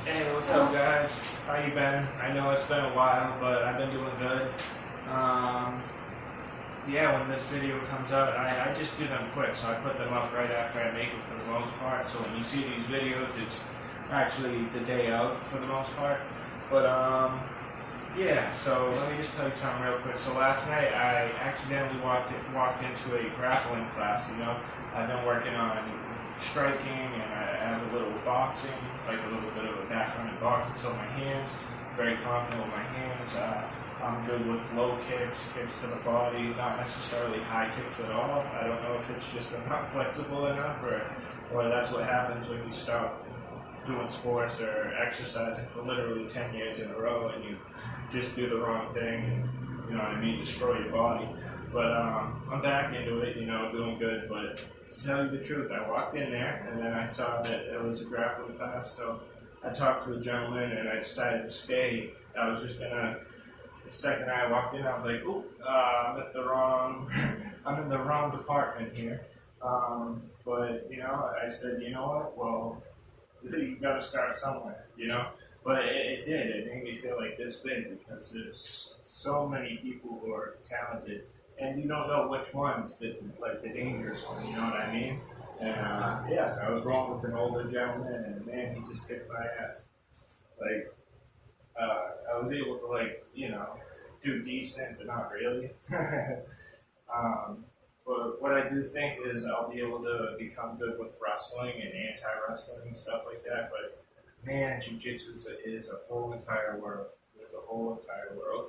Hey, what's up, guys? How you been? I know it's been a while, but I've been doing good. Um, yeah, when this video comes out, I just do them quick, so I put them up right after I make it for the most part. So when you see these videos, it's actually the day of for the most part. But yeah. So let me just tell you something real quick. So last night I accidentally walked into a grappling class. I've been working on striking, and I have a little boxing, like a little bit of a background in boxing. So my hands, very confident with my hands. I'm good with low kicks, kicks to the body, not necessarily high kicks at all. I don't know if it's just I'm not flexible enough, or that's what happens when you stop doing sports or exercising for literally 10 years in a row and you just do the wrong thing, destroy your body. But I'm back into it, doing good. But to tell you the truth, I walked in there and then I saw that it was a grappling class, so I talked to a gentleman and I decided to stay. I was just gonna. The second I walked in, I was like, "Ooh, I'm at the wrong. I'm in the wrong department here." But I said, "You know what? Well, you got to start somewhere." But it did. It made me feel like this big because there's so many people who are talented, and you don't know which one's the dangerous one. You know what I mean? And yeah, I was wrong with an older gentleman, and man, he just kicked my ass. I was able to do decent, but not really. But what I do think is I'll be able to become good with wrestling and anti-wrestling and stuff like that. But man, jiu-jitsu is a whole entire world. There's a whole entire world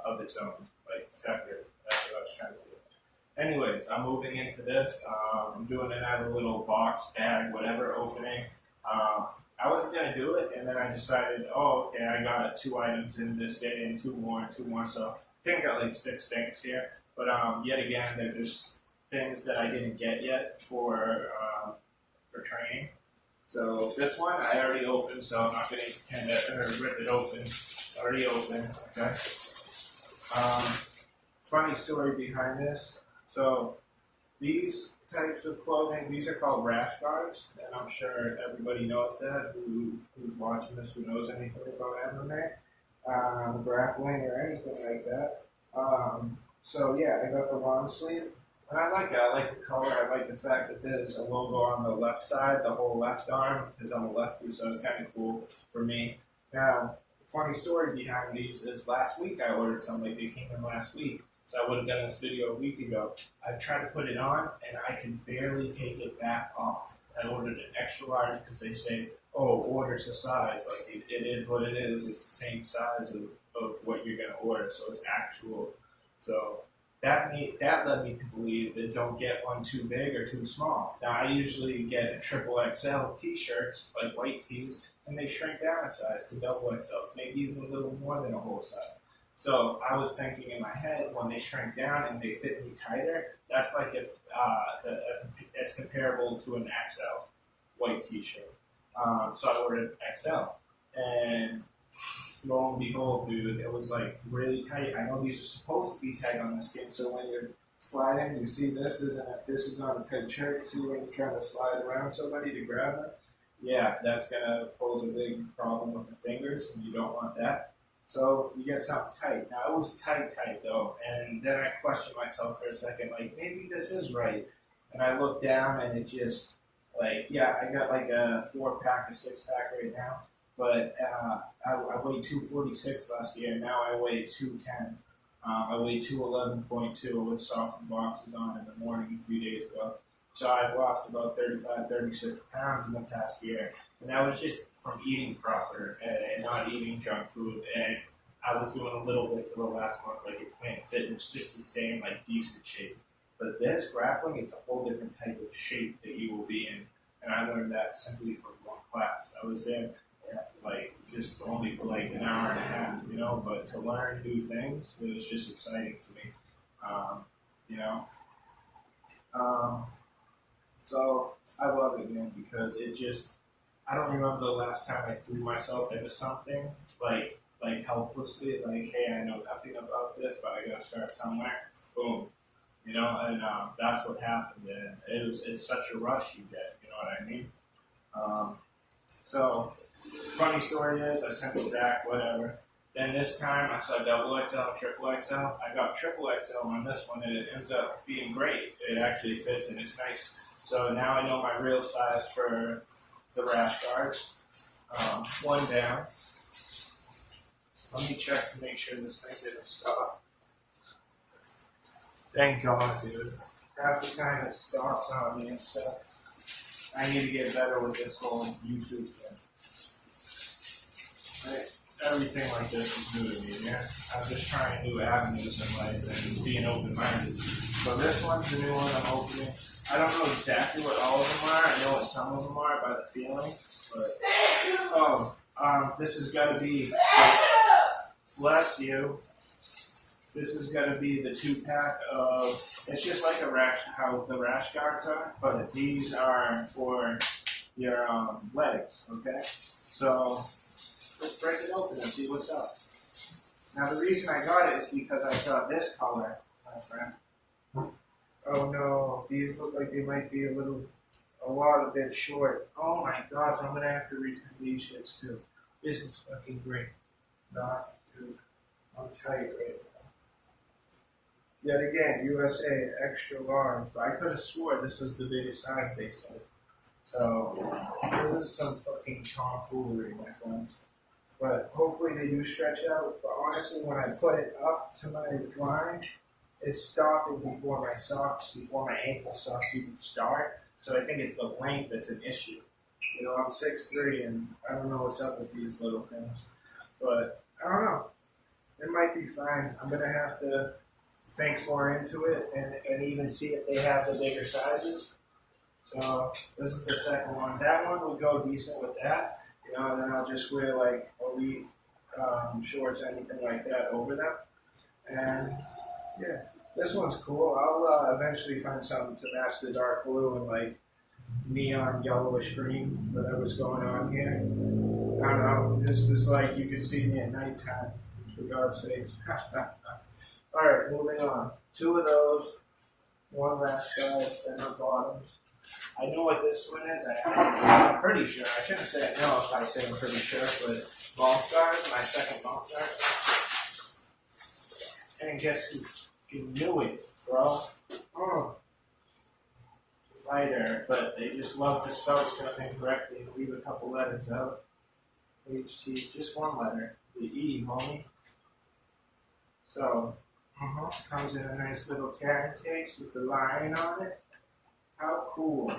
of its own, sector. That's what I was trying to do. Anyways, I'm moving into this. I'm doing another little box, bag, whatever opening. I wasn't going to do it, and then I decided, okay, I got 2 items in this day and 2 more and 2 more. So I think I got 6 things here. But yet again, they're just things that I didn't get yet for training. So this one I already opened, so I'm not going to pretend to rip it open. It's already open, okay? Funny story behind this. So these types of clothing, these are called rash-guards, and I'm sure everybody knows that, who's watching this, who knows anything about MMA, grappling, or anything like that. So yeah, I got the long sleeve, and I like it. I like the color. I like the fact that there's a logo on the left side, the whole left arm, because I'm a lefty, so it's kind of cool for me. Now, the funny story behind these is last week I ordered some, they came in last week. So I would have done this video a week ago. I tried to put it on, and I could barely take it back off. I ordered an extra large because they say, order's a size. It is what it is. It's the same size of what you're going to order, so it's actual. So that led me to believe that don't get one too big or too small. Now, I usually get a triple XL t-shirts, like white tees, and they shrink down a size to double XLs, maybe even a little more than a whole size. So I was thinking in my head, when they shrink down and they fit me tighter, that's like if it's comparable to an XL white t-shirt. So I ordered XL, and lo and behold, dude, it was really tight. I know these are supposed to be tight on the skin, so when you're sliding, you see this is not a tight shirt. See when you're trying to slide around somebody to grab it? Yeah, that's gonna pose a big problem with the fingers, and you don't want that. So you get something tight. Now it was tight though, and then I questioned myself for a second, maybe this is right. And I looked down, and it just I got a 4-pack, a 6-pack right now. But I weighed 246 last year. Now I weigh 210. I weighed 211.2 with socks and boxers on in the morning a few days ago. So I've lost about 35, 36 pounds in the past year. And that was just from eating proper and not eating junk food. And I was doing a little bit for the last month, at Planet Fitness, just to stay in decent shape. But this grappling is a whole different type of shape that you will be in. And I learned that simply from one class. I was there just only for an hour and a half, but to learn new things, it was just exciting to me. So I love it, man, because I don't remember the last time I threw myself into something helplessly, hey, I know nothing about this, but I gotta start somewhere. Boom. And that's what happened. And it's such a rush you get, you know what I mean? So, funny story is, I sent it back, whatever. Then this time I saw double XL, triple XL. I got triple XL on this one, and it ends up being great. It actually fits, and it's nice. So now I know my real size for the rash guards. One down. Let me check to make sure this thing didn't stop. Thank God, dude. Half the time it stops on me and stuff. I need to get better with this whole YouTube thing. Everything like this is new to me, man. I'm just trying new avenues in life and being open-minded. So this one's the new one I'm opening. I don't know exactly what all of them are. I know what some of them are by the feeling. But, this has got to be, bless you. This is going to be the 2-pack of, it's just like a rash, how the rash guards are, but these are for your legs, okay? So, let's break it open and see what's up. Now, the reason I got it is because I saw this color, my friend. Oh no, these look like they might be a lot a bit short. Oh my God, so I'm going to have to return these shits too. This is fucking great. Not, dude, I'm tight right now. Yet again, USA extra large, but I could have swore this was the biggest size they said. So, this is some fucking tomfoolery, my friend. But hopefully they do stretch out. But honestly, when I put it up to my line, it's stopping before my socks, before my ankle socks even start. So I think it's the length that's an issue. You know, I'm 6'3", and I don't know what's up with these little things. But I don't know. It might be fine. I'm going to have to think more into it and even see if they have the bigger sizes. So this is the second one. That one would go decent with that. You know, and then I'll just wear like elite shorts, anything like that over them. And yeah, this one's cool. I'll eventually find something to match the dark blue and like neon yellowish green, whatever's going on here. I don't know. This was like you could see me at nighttime, for God's sakes. Alright, moving on. 2 of those, 1 rash guard, and our bottoms. I know what this one is. I'm pretty sure. I shouldn't say I know if I say I'm pretty sure, but golf guard, my second golf guard. And guess who knew it, bro? Oh. Lighter, but they just love to spell stuff incorrectly and leave a couple letters out. HT, just 1 letter. The E, homie. So, comes in a nice little carrying case with the line on it. How cool.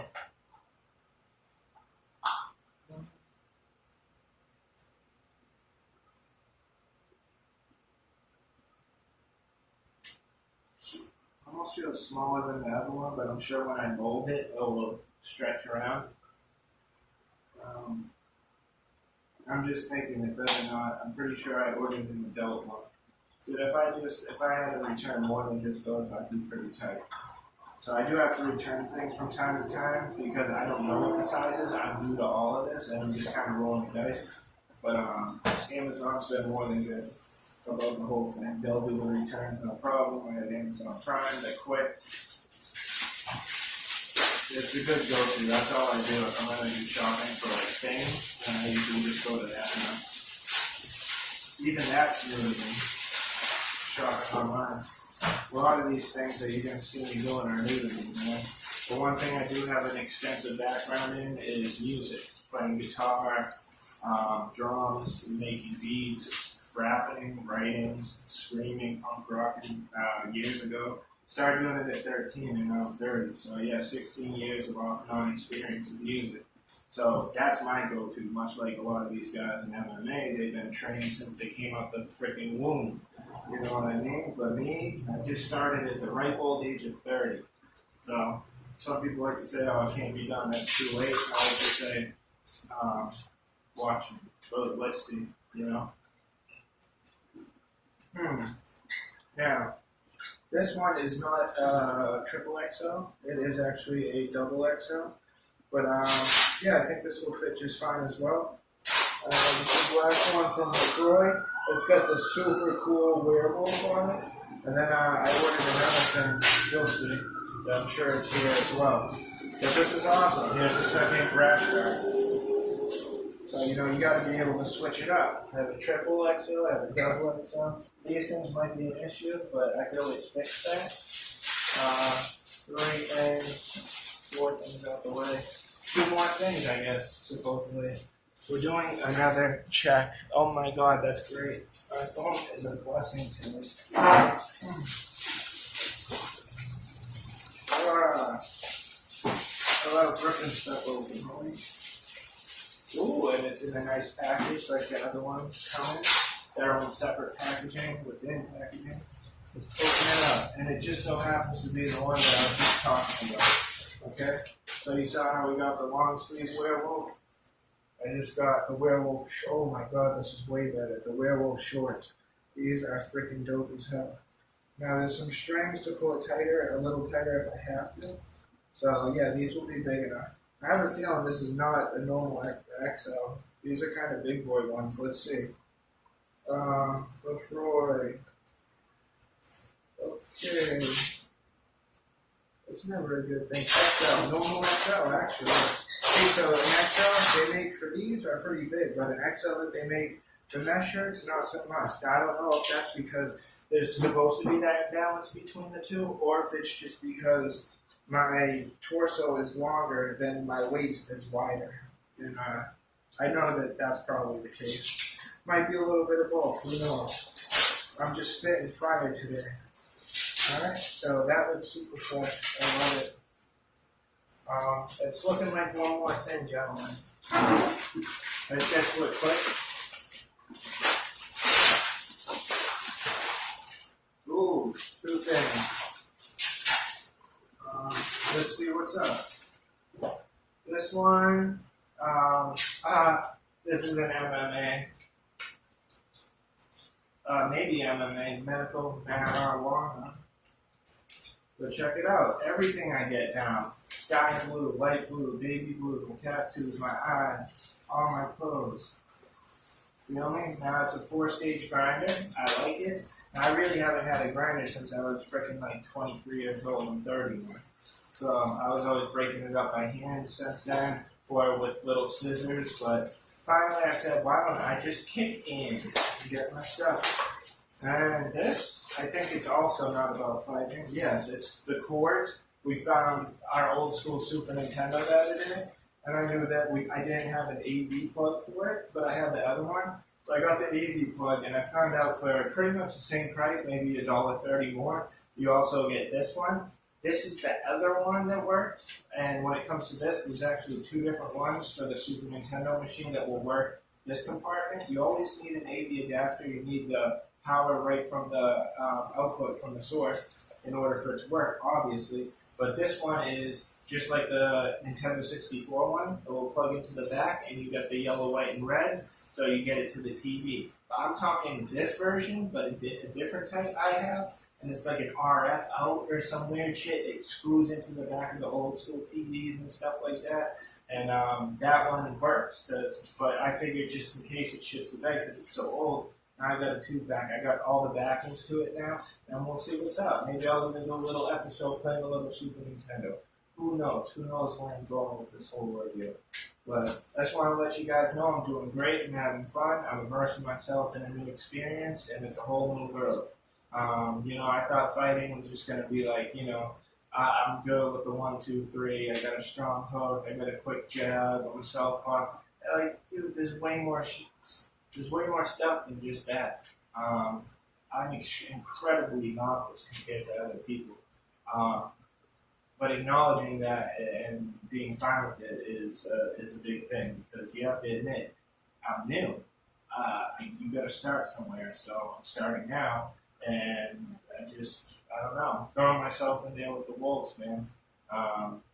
Almost feels smaller than the other one, but I'm sure when I mold it, it will stretch around. I'm just thinking it better not. I'm pretty sure I ordered an adult one. Dude, if I had to return more than just those, I'd be pretty tight. So I do have to return things from time to time because I don't know what the size is. I'm new to all of this, and I'm just kind of rolling the dice. But Amazon's been more than good about the whole thing. They'll do the returns, no problem. I have Amazon Prime, they're quick. It's a good go-to. That's all I do. If I'm going to do shopping for like things, then I usually just go to that. Even that's new to me. Shopping online. A lot of these things that you're going to see me doing are new to me, man. The one thing I do have an extensive background in is music. Playing guitar, drums, making beats, rapping, writing, screaming, punk rocking years ago. Started doing it at 13 and now I'm 30. So yeah, 16 years of off and on experience in music. So that's my go-to, much like a lot of these guys in MMA. They've been trained since they came out the freaking womb. You know what I mean? But me, I just started at the ripe old age of 30. So some people like to say, oh, it can't be done, that's too late. I like to say, watch me. But let's see, you know? Now, this one is not triple XL. It is actually a double XL. But yeah, I think this will fit just fine as well. This is the last one from LAFROI. It's got the super cool werewolf on it. And then I ordered another thing, you'll see. I'm sure it's here as well. But this is awesome. Here's the second rash guard. So, you know, you got to be able to switch it up. I have a triple XL, I have a double XL. These things might be an issue, but I can always fix that. 3 things, 4 things out the way. 2 more things, I guess, supposedly. We're doing another check. Oh my god, that's great. My phone is a blessing to me. I love ripping stuff open, homie. Ooh, and it's in a nice package like the other ones come in. They're on separate packaging, within packaging. Let's open it up. And it just so happens to be the one that I was just talking about. Okay? So you saw how we got the long sleeve werewolf? I just got the werewolf. Oh my god, this is way better. The werewolf shorts. These are freaking dope as hell. Now there's some strings to pull it tighter, a little tighter if I have to. So yeah, these will be big enough. I have a feeling this is not a normal XL. These are kind of big boy ones. Let's see. LAFROI. Okay. It's never a good thing. XL, normal XL actually. Okay, so an XL they make for these are pretty big, but an XL that they make the mesh shirts, not so much. Now, I don't know if that's because there's supposed to be that imbalance between the two, or if it's just because my torso is longer than my waist is wider. And I know that that's probably the case. Might be a little bit of both, who knows. I'm just spitting fire today. Alright, so that looks super fresh. I love it. It's looking like one more thing, gentlemen. Let's get to it quick. Ooh, 2 things. Let's see what's up. This one, this is an MMA. Maybe MMA, medical marijuana. But check it out. Everything I get now. Sky blue, light blue, baby blue, my tattoos, my eyes, all my clothes. Feel me? Now it's a 4-stage grinder. I like it. Now, I really haven't had a grinder since I was freaking like 23 years old and 30 now. So I was always breaking it up by hand since then, or with little scissors. But finally I said, why don't I just kick in and get my stuff? And this, I think it's also not about fighting. Yes, it's the cords. We found our old school Super Nintendo the other day, and I knew that I didn't have an AV plug for it, but I had the other one. So I got the AV plug, and I found out for pretty much the same price, maybe $1.30 more, you also get this one. This is the other one that works, and when it comes to this, there's actually 2 different ones for the Super Nintendo machine that will work this compartment. You always need an AV adapter. You need the power right from the output from the source in order for it to work, obviously. But this one is just like the Nintendo 64 one. It will plug into the back, and you get the yellow, white, and red, so you get it to the TV. But I'm talking this version, but a different type I have, and it's like an RF out or some weird shit. It screws into the back of the old school TVs and stuff like that. And that one works. But I figured just in case it shits the bed because it's so old, I got a tube back. I got all the backings to it now, and we'll see what's up. Maybe I'll even do a little episode playing a little Super Nintendo. Who knows? Who knows where I'm going with this whole ordeal? But I just want to let you guys know I'm doing great and having fun. I'm immersing myself in a new experience, and it's a whole new world. I thought fighting was just going to be like, I'm good with the 1, 2, 3. I got a strong hook. I got a quick jab. I'm a southpaw. Like, dude, there's way more stuff than just that. I'm incredibly novice compared to other people. But acknowledging that and being fine with it is a big thing, because you have to admit, I'm new. You got to start somewhere, so I'm starting now, and I don't know, throwing myself in there with the wolves, man.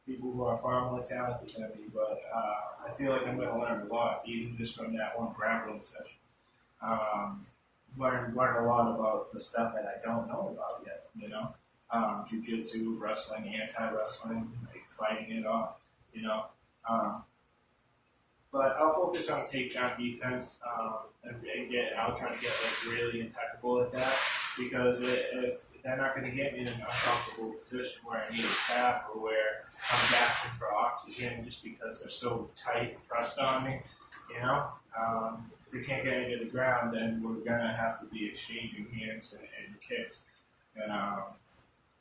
People who are far more talented than me, but I feel like I'm going to learn a lot, even just from that one grappling session. Learn a lot about the stuff that I don't know about yet, jiu-jitsu, wrestling, anti-wrestling, like fighting it off, But I'll focus on takedown defense, I'll try to get really impeccable at that, because if they're not going to get me in an uncomfortable position where I need a tap or where I'm gasping for oxygen just because they're so tight and pressed on me, you know. If we can't get into the ground, then we're gonna have to be exchanging hands and kicks. And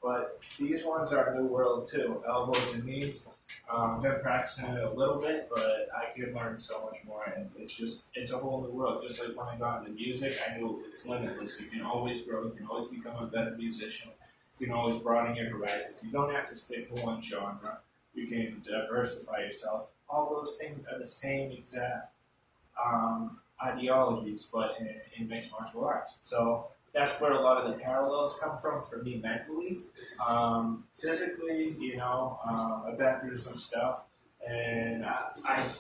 but these ones are new world too, elbows and knees. I've been practicing it a little bit, but I could learn so much more, and it's a whole new world. Just like when I got into music, I knew it's limitless. You can always grow, you can always become a better musician, you can always broaden your horizons. You don't have to stick to one genre. You can diversify yourself. All those things are the same exact ideologies, but in mixed martial arts. So that's where a lot of the parallels come from for me mentally. Physically, I've been through some stuff, and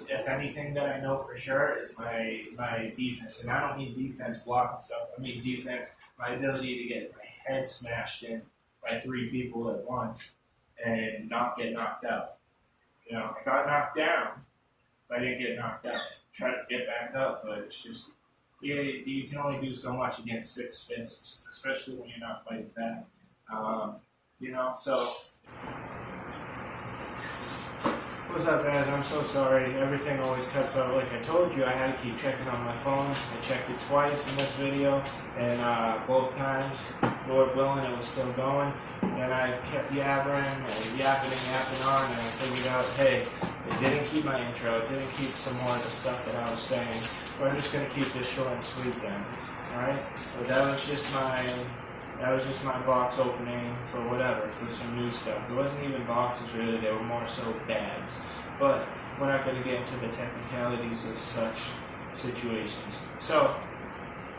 if anything that I know for sure is my defense. And I don't mean defense blocking stuff. I mean defense, my ability to get my head smashed in by 3 people at once and not get knocked out. I got knocked down, but I didn't get knocked out. Try to get back up, but it's just, you can only do so much against 6 fists, especially when you're not fighting back. So what's up, guys? I'm so sorry. Everything always cuts out. Like I told you, I had to keep checking on my phone. I checked it twice in this video, and both times, Lord willing, it was still going. And I kept yapping on, and I figured out, hey, it didn't keep my intro, it didn't keep some more of the stuff that I was saying. We're just gonna keep this short and sweet then. Alright? But that was just my box opening for some new stuff. It wasn't even boxes really, they were more so bags. But we're not gonna get into the technicalities of such situations. So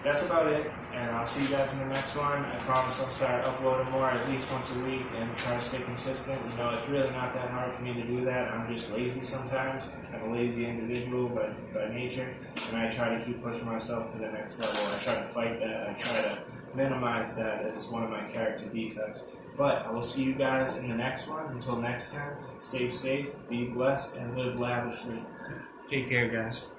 that's about it, and I'll see you guys in the next one. I promise I'll start uploading more at least once a week and try to stay consistent. It's really not that hard for me to do that. I'm just lazy sometimes. I'm a lazy individual by nature, and I try to keep pushing myself to the next level. I try to fight that. I try to minimize that as one of my character defects. But I will see you guys in the next one. Until next time, stay safe, be blessed, and live lavishly. Take care, guys.